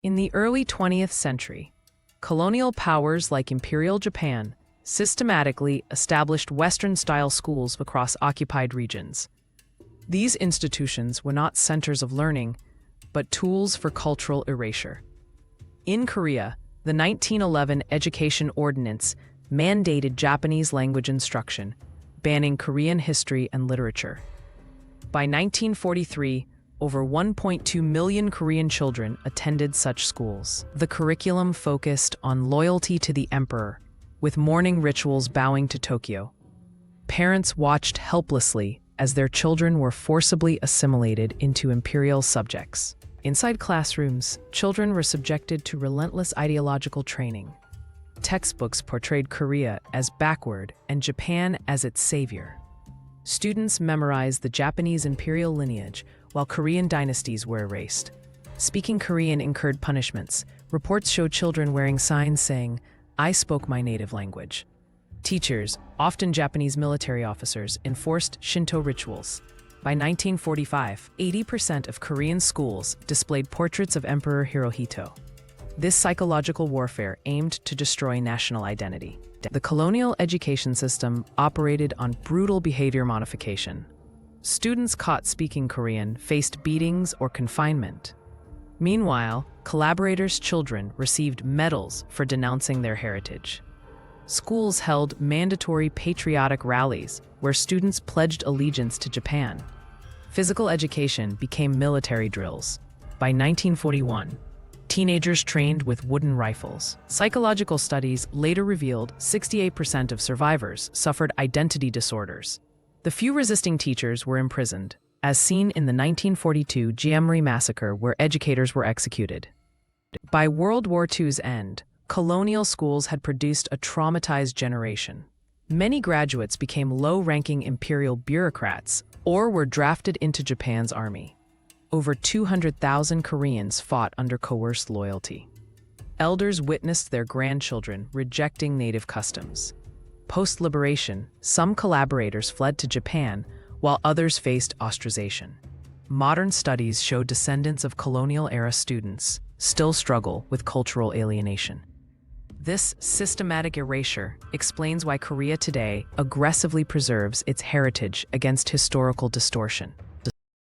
In the early 20th century, colonial powers like Imperial Japan systematically established Western-style schools across occupied regions. These institutions were not centers of learning, but tools for cultural erasure. In Korea, the 1911 Education Ordinance mandated Japanese language instruction, banning Korean history and literature. By 1943, over 1.2 million Korean children attended such schools. The curriculum focused on loyalty to the emperor, with morning rituals bowing to Tokyo. Parents watched helplessly as their children were forcibly assimilated into imperial subjects. Inside classrooms, children were subjected to relentless ideological training. Textbooks portrayed Korea as backward and Japan as its savior. Students memorized the Japanese imperial lineage, while Korean dynasties were erased. Speaking Korean incurred punishments. Reports showed children wearing signs saying, "I spoke my native language." Teachers, often Japanese military officers, enforced Shinto rituals. By 1945, 80% of Korean schools displayed portraits of Emperor Hirohito. This psychological warfare aimed to destroy national identity. The colonial education system operated on brutal behavior modification. Students caught speaking Korean faced beatings or confinement. Meanwhile, collaborators' children received medals for denouncing their heritage. Schools held mandatory patriotic rallies where students pledged allegiance to Japan. Physical education became military drills. By 1941, teenagers trained with wooden rifles. Psychological studies later revealed 68% of survivors suffered identity disorders. The few resisting teachers were imprisoned, as seen in the 1942 Giamri massacre where educators were executed. By World War II's end, colonial schools had produced a traumatized generation. Many graduates became low-ranking imperial bureaucrats or were drafted into Japan's army. Over 200,000 Koreans fought under coerced loyalty. Elders witnessed their grandchildren rejecting native customs. Post-liberation, some collaborators fled to Japan, while others faced ostracization. Modern studies show descendants of colonial-era students still struggle with cultural alienation. This systematic erasure explains why Korea today aggressively preserves its heritage against historical distortion.